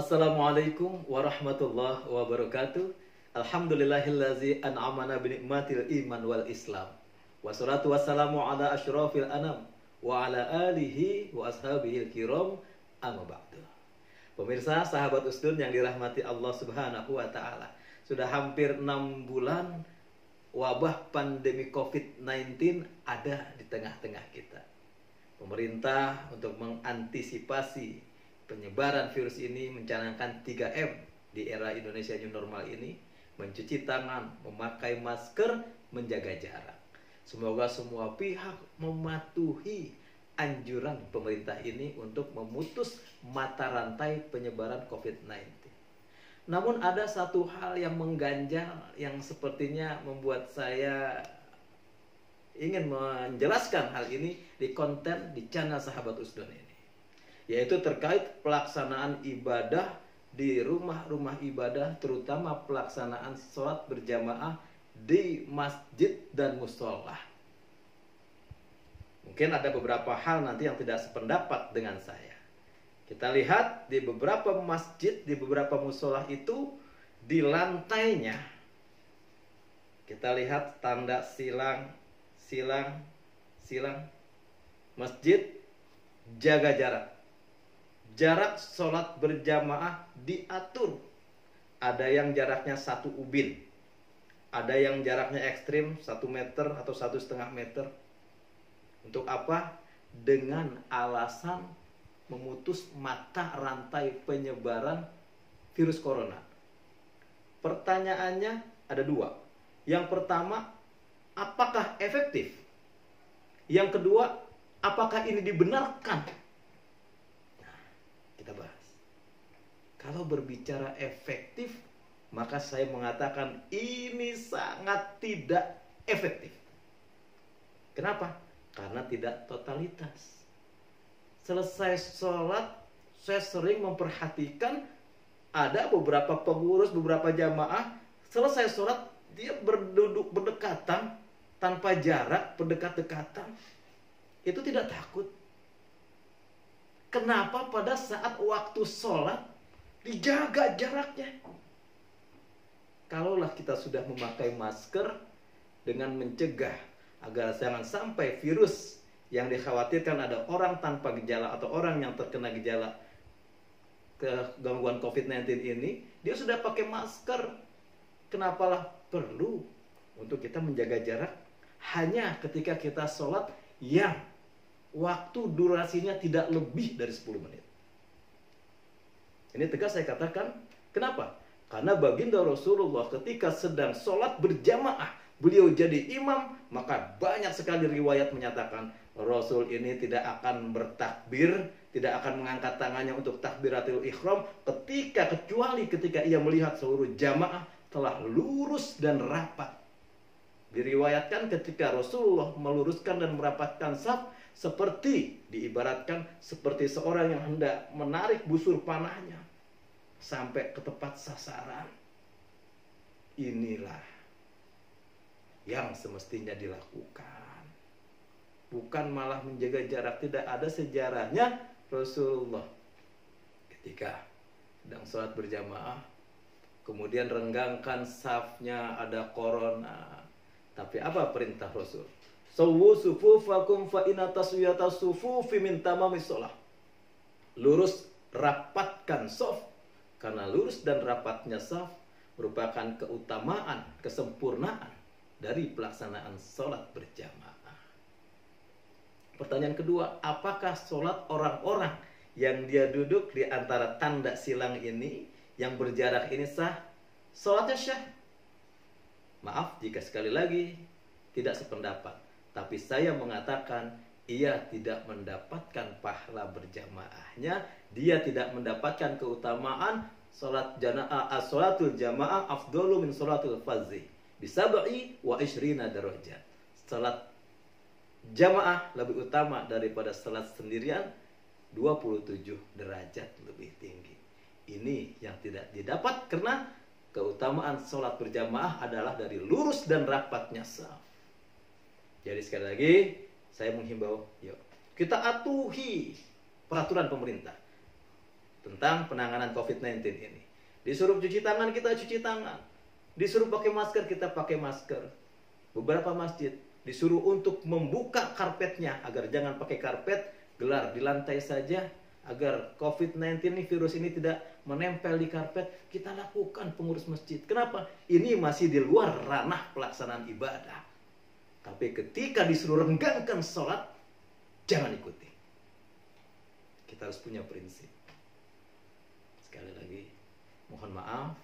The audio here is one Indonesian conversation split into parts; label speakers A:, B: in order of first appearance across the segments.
A: Assalamualaikum warahmatullahi wabarakatuh. Alhamdulillahillazi an'amana binikmatil iman wal islam. Wassalatu wassalamu ala asyrafil anam wa ala alihi wa ashabihil kiram, amma ba'du. Pemirsa, sahabat Usdun yang dirahmati Allah Subhanahu wa taala. Sudah hampir 6 bulan wabah pandemi COVID-19 ada di tengah-tengah kita. Pemerintah untuk mengantisipasi penyebaran virus ini mencanangkan 3M di era Indonesia New Normal ini: mencuci tangan, memakai masker, menjaga jarak. Semoga semua pihak mematuhi anjuran pemerintah ini untuk memutus mata rantai penyebaran COVID-19. Namun ada satu hal yang mengganjal yang sepertinya membuat saya ingin menjelaskan hal ini di konten di channel Sahabat Usdun ini, yaitu terkait pelaksanaan ibadah di rumah-rumah ibadah, terutama pelaksanaan sholat berjamaah di masjid dan musola. Mungkin ada beberapa hal nanti yang tidak sependapat dengan saya. Kita lihat di beberapa masjid, di beberapa musola itu, di lantainya kita lihat tanda silang, masjid jaga jarak. Jarak sholat berjamaah diatur. Ada yang jaraknya 1 ubin, ada yang jaraknya ekstrim 1 meter atau 1,5 meter. Untuk apa? Dengan alasan memutus mata rantai penyebaran virus corona. Pertanyaannya ada 2. Yang pertama, apakah efektif? Yang kedua, apakah ini dibenarkan? Kita bahas. Kalau berbicara efektif, maka saya mengatakan ini sangat tidak efektif. Kenapa? Karena tidak totalitas. Selesai sholat, saya sering memperhatikan ada beberapa pengurus, beberapa jamaah, selesai sholat dia berduduk berdekatan tanpa jarak, berdekat-dekatan. Itu tidak takut. Kenapa pada saat waktu sholat dijaga jaraknya? Kalaulah kita sudah memakai masker dengan mencegah agar jangan sampai virus yang dikhawatirkan ada orang tanpa gejala atau orang yang terkena gejala gangguan COVID-19 ini, dia sudah pakai masker. Kenapalah perlu untuk kita menjaga jarak hanya ketika kita sholat yang waktu durasinya tidak lebih dari 10 menit. Ini tegas saya katakan. Kenapa? Karena baginda Rasulullah ketika sedang sholat berjamaah, beliau jadi imam, maka banyak sekali riwayat menyatakan Rasul ini tidak akan bertakbir, tidak akan mengangkat tangannya untuk takbiratul ihram kecuali ketika ia melihat seluruh jamaah telah lurus dan rapat. Diriwayatkan ketika Rasulullah meluruskan dan merapatkan saf, seperti diibaratkan seperti seorang yang hendak menarik busur panahnya sampai ke tepat sasaran. Inilah yang semestinya dilakukan, bukan malah menjaga jarak. Tidak ada sejarahnya Rasulullah ketika sedang sholat berjamaah kemudian renggangkan safnya, ada corona. Tapi apa perintah Rasul? Sawwu sufufakum fa inna taswiyata sufufi min tamamis shalah. Lurus, rapatkan shaf, karena lurus dan rapatnya shaf merupakan keutamaan, kesempurnaan dari pelaksanaan sholat berjamaah. Pertanyaan kedua, apakah sholat orang-orang yang dia duduk di antara tanda silang ini, yang berjarak ini sah? Sholatnya syah? Maaf jika sekali lagi tidak sependapat, tapi saya mengatakan ia tidak mendapatkan pahala berjamaahnya, dia tidak mendapatkan keutamaan sholatul jamaah afdalu min sholatul fardhi bisab'i wa ishrina darajat. Salat jamaah lebih utama daripada salat sendirian, 27 derajat lebih tinggi. Ini yang tidak didapat karena keutamaan sholat berjamaah adalah dari lurus dan rapatnya shaf. Jadi sekali lagi saya menghimbau, yuk kita atuhi peraturan pemerintah. tentang penanganan COVID-19 ini. Disuruh cuci tangan, kita cuci tangan. Disuruh pakai masker, kita pakai masker. Beberapa masjid disuruh untuk membuka karpetnya agar jangan pakai karpet, gelar di lantai saja, agar COVID-19 ini, virus ini tidak menempel di karpet. Kita lakukan, pengurus masjid. Kenapa? Ini masih di luar ranah pelaksanaan ibadah. Tapi ketika disuruh renggangkan sholat, jangan ikuti. Kita harus punya prinsip. Sekali lagi, mohon maaf,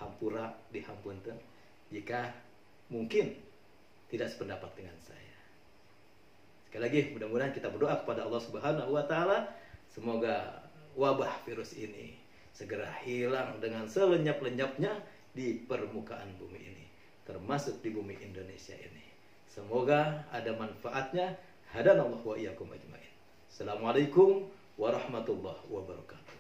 A: hampura dihampunten jika mungkin tidak sependapat dengan saya. Sekali lagi, mudah-mudahan kita berdoa kepada Allah Subhanahu wa Ta'ala, semoga wabah virus ini segera hilang dengan selenyap-lenyapnya di permukaan bumi ini, termasuk di bumi Indonesia ini. Semoga ada manfaatnya. Hadanallahu wa iyyakum ajmain. Assalamualaikum warahmatullahi wabarakatuh.